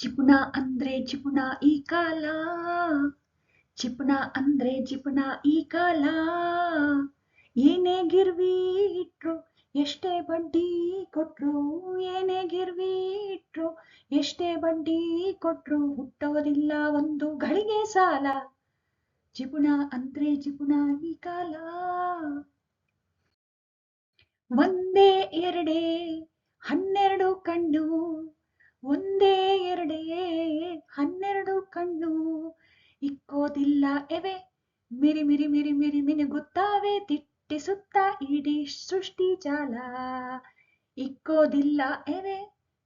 ಜಿಪುಣ ಅಂದ್ರೆ ಜಿಪುಣ ಈ ಕಾಲ, ಜಿಪುಣ ಅಂದ್ರೆ ಜಿಪುಣ ಈ ಕಾಲ. ಏನೇ ಗಿರ್ವಿ ಇಟ್ರು, ಎಷ್ಟೇ ಬಡ್ಡಿ ಕೊಟ್ರು, ಏನೇ ಗಿರ್ವಿ ಇಟ್ರು, ಎಷ್ಟೇ ಬಡ್ಡಿ ಕೊಟ್ರು, ಹುಟ್ಟೋದಿಲ್ಲ ಒಂದು ಗಳಿಗೆ ಸಾಲ. ಜಿಪುಣ ಅಂದ್ರೆ ಜಿಪುಣ ಈ ಕಾಲ. ಒಂದೇ ಎರಡೇ 12 ಕಣ್ಣು, ಒಂದೇ ಎರಡೇ 12 ಕಣ್ಣು, ಇಕ್ಕೋದಿಲ್ಲ ಎವೆ ಮಿರಿ ಮಿರಿ ಮಿರಿ ಮಿರಿ ಮಿನುಗುತ್ತಾವೆ ದಿಟ್ಟಿಸುತ್ತ ಇಡೀ ಸೃಷ್ಟಿ ಜಾಲ. ಇಕ್ಕೋದಿಲ್ಲ ಎವೆ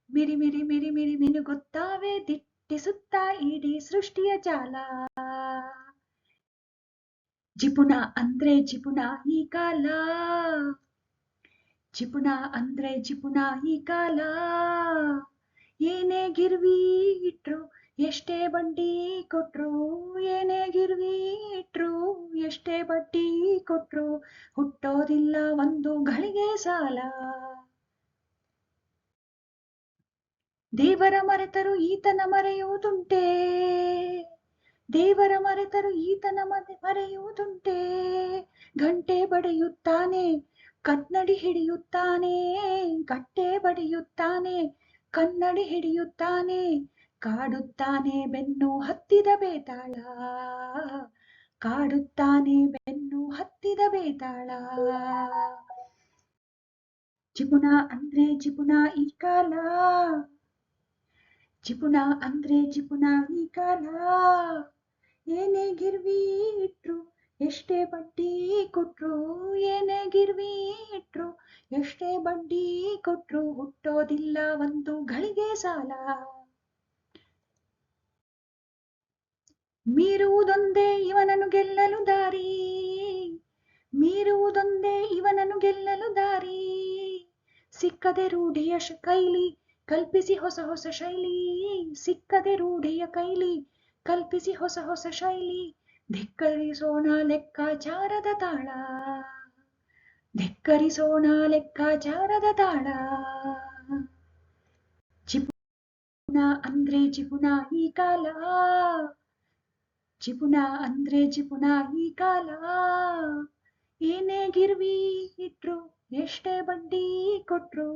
ಮಿರಿ ಮಿರಿ ಮಿರಿ ಮಿರಿ ಮಿನುಗುತ್ತಾವೆ ದಿಟ್ಟಿಸುತ್ತ ಇಡೀ ಸೃಷ್ಟಿಯ ಜಾಲ. ಜಿಪುಣ ಅಂದ್ರೆ ಜಿಪುಣ ಈ ಕಾಲ, ಜಿಪುಣ ಅಂದ್ರೆ ಜಿಪುಣ ಈ ಕಾಲ. ಏನೇ ಗಿರ್ವಿ ಇಟ್ರು, ಎಷ್ಟೇ ಬಡ್ಡಿ ಕೊಟ್ರು, ಏನೇ ಗಿರ್ವಿ ಇಟ್ರು, ಎಷ್ಟೇ ಬಡ್ಡಿ ಕೊಟ್ರು, ಹುಟ್ಟೋದಿಲ್ಲ ಒಂದು ಗಳಿಗೆ ಸಾಲ. ದೇವರ ಮರೆತರು ಈತನ ಮರೆಯುವುದುಂಟೆ, ದೇವರ ಮರೆತರು ಈತನ ಮರೆಯುವುದುಂಟೆ. ಗಂಟೆ ಬಡಿಯುತ್ತಾನೆ, ಕನ್ನಡಿ ಹಿಡಿಯುತ್ತಾನೆ, ಗಂಟೆ ಬಡಿಯುತ್ತಾನೆ, ಕನ್ನಡಿ ಹಿಡಿಯುತ್ತಾನೆ, ಕಾಡುತ್ತಾನೆ ಬೆನ್ನು ಹತ್ತಿದ ಬೇತಾಳ, ಕಾಡುತ್ತಾನೆ ಬೆನ್ನು ಹತ್ತಿದ ಬೇತಾಳ. ಜಿಪುಣ ಅಂದ್ರೆ ಜಿಪುಣ ಈ ಕಾಲ, ಜಿಪುಣ ಅಂದ್ರೆ ಜಿಪುಣ ಈ ಕಾಲ. ಏನೇ ಗಿರ್ವಿ ಇಟ್ರು, ಎಷ್ಟೇ ಬಡ್ಡಿ ಕೊಟ್ರು, ಏನೇ ಗಿರ್ವಿ ಇಟ್ರು, ಎಷ್ಟೇ ಬಡ್ಡಿ ಕೊಟ್ರು, ಹುಟ್ಟೋದಿಲ್ಲ ಒಂದು ಗಳಿಗೆ ಸಾಲ. ಮೀರುವುದೊಂದೇ ಇವನನ್ನು ಗೆಲ್ಲಲು ದಾರಿ, ಮೀರುವುದೊಂದೇ ಇವನನ್ನು ಗೆಲ್ಲಲು ದಾರಿ. ಸಿಕ್ಕದೆ ರೂಢಿಯ ಕೈಲಿ ಕಲ್ಪಿಸಿ ಹೊಸ ಹೊಸ ಶೈಲಿ, ಸಿಕ್ಕದೆ ರೂಢಿಯ ಕೈಲಿ ಕಲ್ಪಿಸಿ ಹೊಸ ಹೊಸ ಶೈಲಿ. ಧಿಕ್ಕರಿಸೋಣ ಲೆಕ್ಕಾಚಾರದ ತಾಳ, ಧಿಕ್ಕರಿಸೋಣ ಲೆಕ್ಕಾಚಾರದ ತಾಳ. ಜಿಪುಣ ಅಂದ್ರೆ ಜಿಪುಣ ಈ ಕಾಲ, ಜಿಪುಣ ಅಂದ್ರೆ ಜಿಪುಣ ಈ ಕಾಲ. ಏನೇ ಗಿರ್ವಿ ಇಟ್ರು, ಎಷ್ಟೇ ಬಡ್ಡಿ ಕೊಟ್ರು,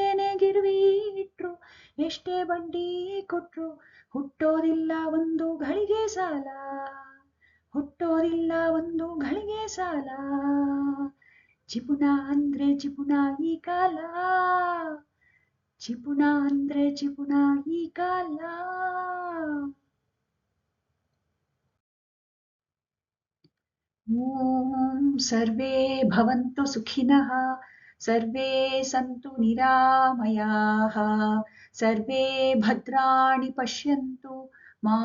ಏನೇ ಗಿರ್ವಿ ಇಟ್ರು, ಎಷ್ಟೇ ಬಡ್ಡಿ ಕೊಟ್ರು, ಹುಟ್ಟೋದಿಲ್ಲ ಒಂದು ಗಳಿಗೆ ಸಾಲ, ಹುಟ್ಟೋದಿಲ್ಲ ಒಂದು ಗಳಿಗೆ ಸಾಲ. ಜಿಪುಣ ಅಂದ್ರೆ ಜಿಪುಣ ಈ ಕಾಲ, ಜಿಪುಣ ಅಂದ್ರೆ ಜಿಪುಣ ಈ ಕಾಲ. ಓಂ ಸರ್ವೇ ಭವಂತು ಸುಖಿನಃ, ಸರ್ವೇ ಸಂತು ನಿರಾಮಯಾಃ, ಸರ್ವೇ ಭದ್ರಾಣಿ ಪಶ್ಯಂತು, ಮಾ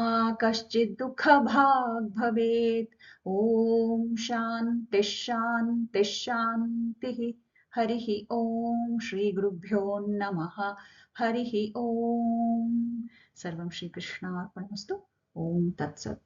ಕಶ್ಚಿತ್ ದುಃಖಭಾಗ್ ಭವೇತ್. ಓಂ ಶಾಂತಿ ಶಾಂತಿ ಶಾಂತಿ. ಹರಿಃ ಓಂ ಶ್ರೀ ಗುರುಭ್ಯೋ ನಮಃ. ಹರಿಃ ಓಂ. ಸರ್ವಂ ಶ್ರೀಕೃಷ್ಣಾರ್ಪಣಮಸ್ತು. ಓಂ ತತ್ಸತ್.